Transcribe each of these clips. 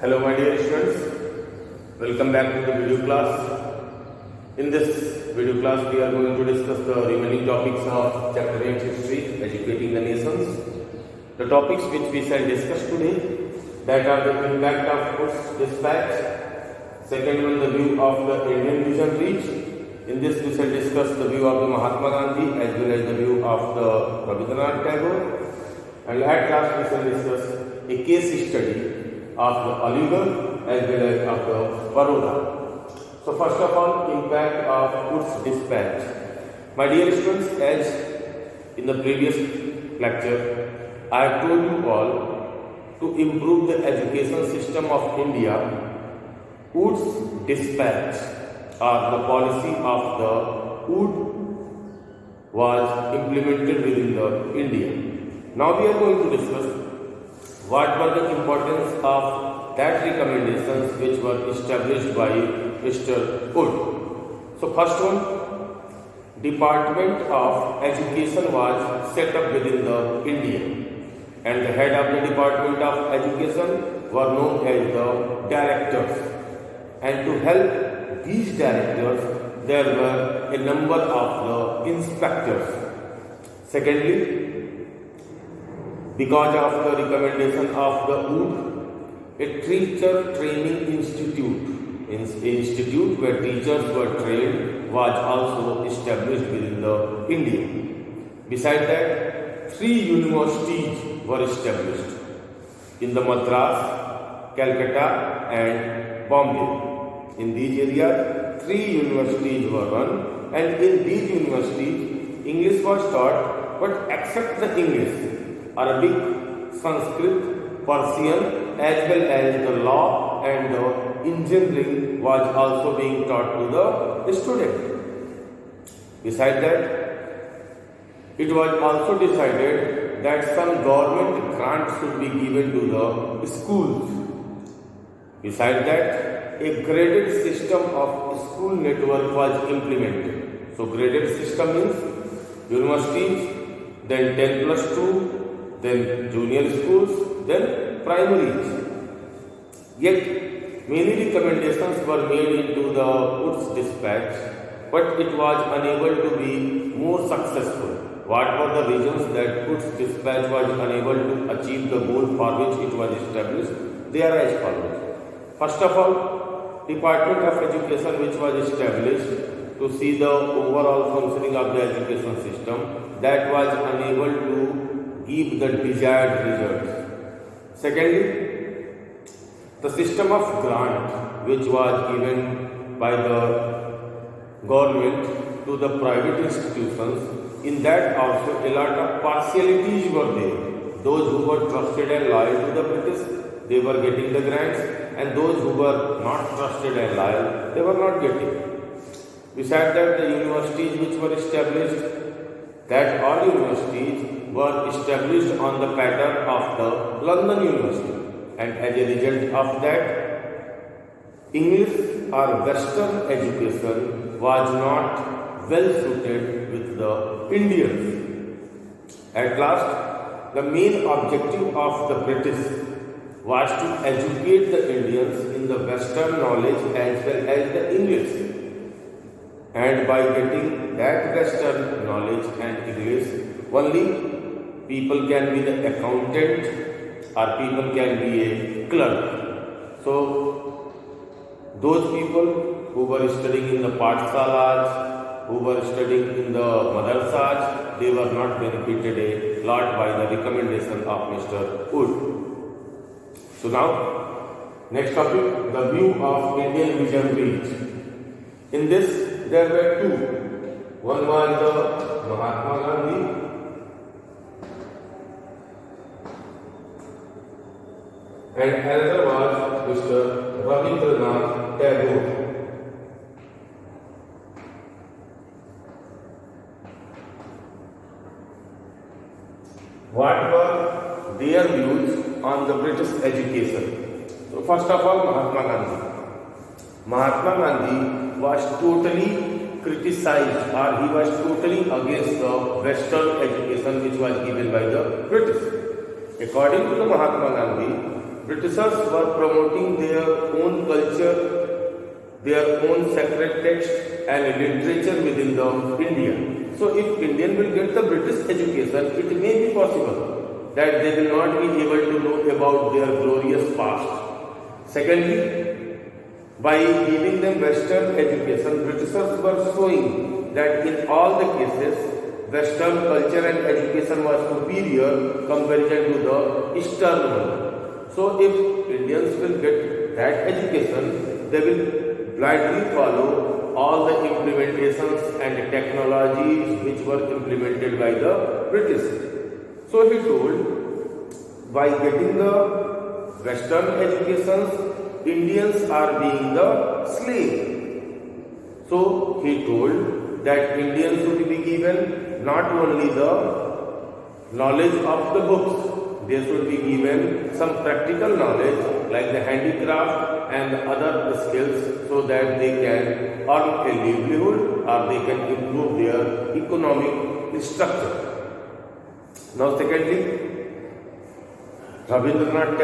Hello my dear students, welcome back to the video class. In this video class we are going to discuss the remaining topics of chapter 8 history, educating the nations. The topics which we shall discuss today, that are the impact of Quds dispatch, second one the view of the Indian Vision Reach. In this we shall discuss the view of the Mahatma Gandhi as well as the view of the Rabindranath Tagore, and at last we shall discuss a case study of the Aligarh as well as of the Baroda. So first of all, impact of Quds dispatch. My dear students, as in the previous lecture, I have told you all to improve the education system of India. Quds dispatch or the policy of the Quds was implemented within the India. Now we are going to discuss what were the importance of that recommendations which were established by Mr. Wood. So first one, Department of Education was set up within the India, and the head of the Department of Education were known as the directors, and to help these directors there were a number of the inspectors. Secondly, because of the recommendation of the Wood, a teacher training institute where teachers were trained was also established within the India. Besides that, 3 universities were established in the Madras, Calcutta and Bombay. In these areas, 3 universities were run, and in these universities, English was taught, but except the English, Arabic, Sanskrit, Persian as well as the law and the engineering was also being taught to the student. Besides that, it was also decided that some government grants should be given to the schools. Besides that, a graded system of school network was implemented. So graded system means universities, then 10+2, then junior schools, then primaries. Yet many recommendations were made into the Quds dispatch, but it was unable to be more successful. What were the reasons that Quds dispatch was unable to achieve the goal for which it was established? They are as follows. First of all, Department of Education which was established to see the overall functioning of the education system, that was unable to give the desired results. Secondly, the system of grant which was given by the government to the private institutions, in that also a lot of partialities were there. Those who were trusted and loyal to the British, they were getting the grants, and those who were not trusted and loyal, they were not getting. Besides that, the universities which were established, that all universities were established on the pattern of the London University, and as a result of that, English or Western education was not well suited with the Indians. At last, the main objective of the British was to educate the Indians in the Western knowledge as well as the English. And by getting that Western knowledge and English, only people can be the accountant or people can be a clerk. So, those people who were studying in the Pathshalas, who were studying in the Madrasas, they were not benefited a lot by the recommendation of Mr. Wood. So now, next topic, the view of Indian Vision Reach. In this, there were 2. One was the Mahatma Gandhi, and another was Mr. Rabindranath Tagore. What were their views on the British education? So first of all, Mahatma Gandhi. Mahatma Gandhi was totally criticized, or he was totally against the Western education which was given by the British. According to the Mahatma Gandhi, Britishers were promoting their own culture, their own sacred text and literature within the India. So if Indian will get the British education, it may be possible that they will not be able to know about their glorious past. Secondly, by giving them Western education, Britishers were showing that in all the cases, Western culture and education was superior comparison to the Eastern one. So if Indians will get that education, they will blindly follow all the implementations and technologies which were implemented by the British. So he told, by getting the Western educations, Indians are being the slave. So he told that Indians should be given not only the knowledge of the books, they should be given some practical knowledge like the handicraft and other skills so that they can earn a livelihood or they can improve their economic structure. Now secondly, Rabindranath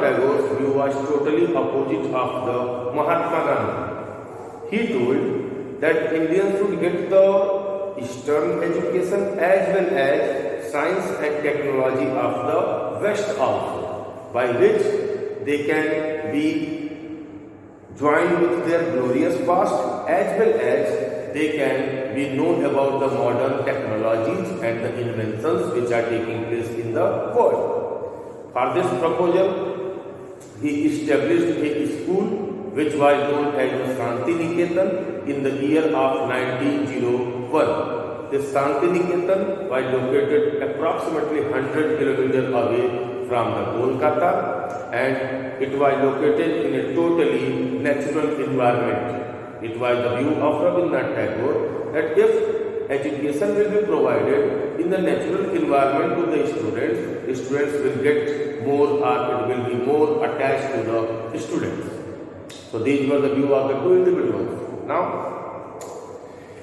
Tagore's view was totally opposite of the Mahatma Gandhi. He told that Indians should get the Eastern education as well as science and technology of the West also, by which they can be joined with their glorious past as well as they can be known about the modern technologies and the inventions which are taking place in the world. For this proposal, he established a school which was known as the Shanti Niketan in the year of 1901. This Shanti Niketan was located approximately 100 kilometers away from the Kolkata, and it was located in a totally natural environment. It was the view of Rabindranath Tagore that if education will be provided in the natural environment to the students will get more or it will be more attached to the students. So these were the view of the two individuals. Now,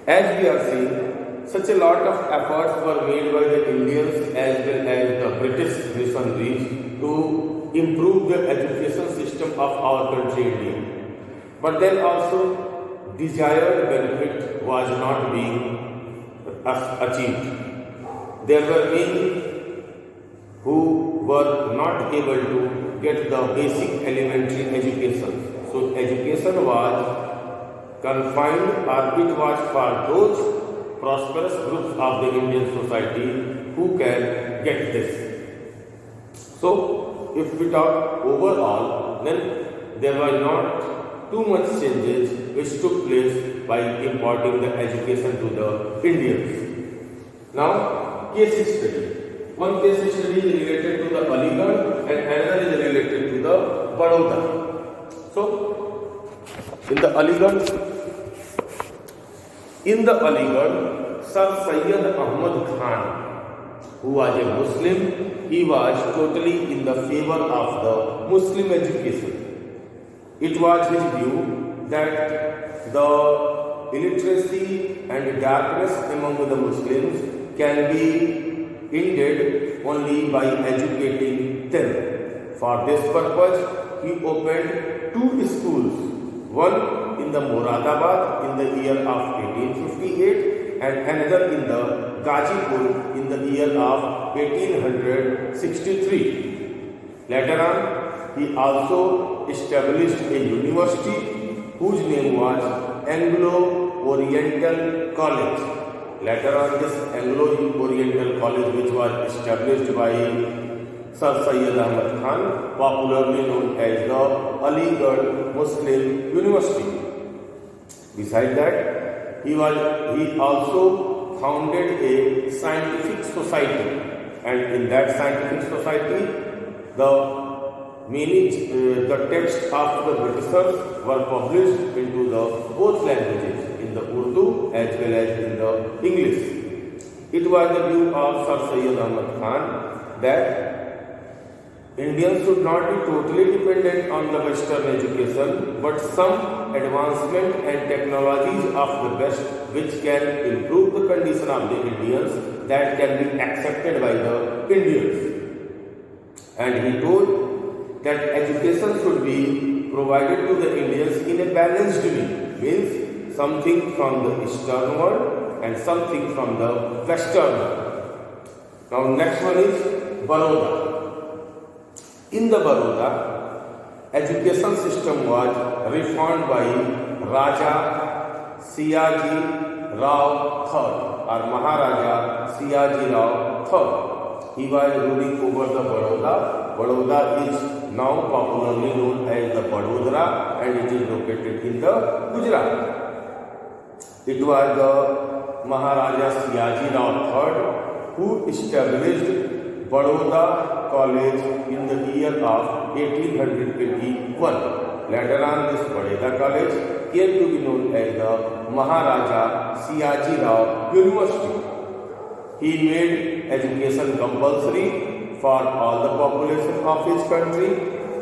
as we are seeing, such a lot of efforts were made by the Indians as well as the British missionaries to improve the education system of our country India. But then also desired benefit was not being achieved. There were many who were not able to get the basic elementary education. So education was confined or it was for those prosperous groups of the Indian society who can get this. So if we talk overall, then there were not too much changes which took place by imparting the education to the Indians. Now, case study. One case study is related to the Aligarh and another is related to the Baroda. So, in the Aligarh, Sir Syed Ahmad Khan, who was a Muslim, he was totally in the favor of the Muslim education. It was his view that the illiteracy and darkness among the Muslims can be ended only by educating them. For this purpose, he opened two schools, one in the Moradabad in the year of 1858 and another in the Gazipur in the year of 1863. Later on, he also established a university whose name was Anglo-Oriental College. Later on, this Anglo-Oriental College, which was established by Sir Syed Ahmad Khan, popularly known as the Aligarh Muslim University. Besides that, he also founded a scientific society, and in that scientific society, the texts of the Britishers were published into the both languages, in the Urdu as well as in the English. It was the view of Sir Syed Ahmad Khan that Indians should not be totally dependent on the Western education, but some advancement and technologies of the West which can improve the condition of the Indians, that can be accepted by the Indians. And he told that education should be provided to the Indians in a balanced way, means something from the Eastern world and something from the Western world. Now next one is Baroda. In the Baroda, education system was reformed by Raja Siyaji Rao III or Maharaja Siyaji Rao III. He was ruling over the Baroda. Baroda is now popularly known as the Vadodara and it is located in the Gujarat. It was the Maharaja Siyaji Rao III who established Baroda College in the year of 1881. Later on, this Baroda College came to be known as the Maharaja Siyaji Rao University. He made education compulsory for all the population of his country.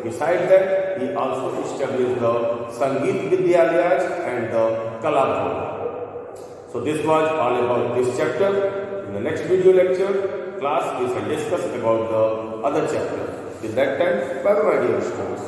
Besides that, he also established the Sangeet Vidyalayas and the Kala Bhavan. So this was all about this chapter. In the next video lecture, class we shall discuss about the other chapters. Till that time, bye bye dear students.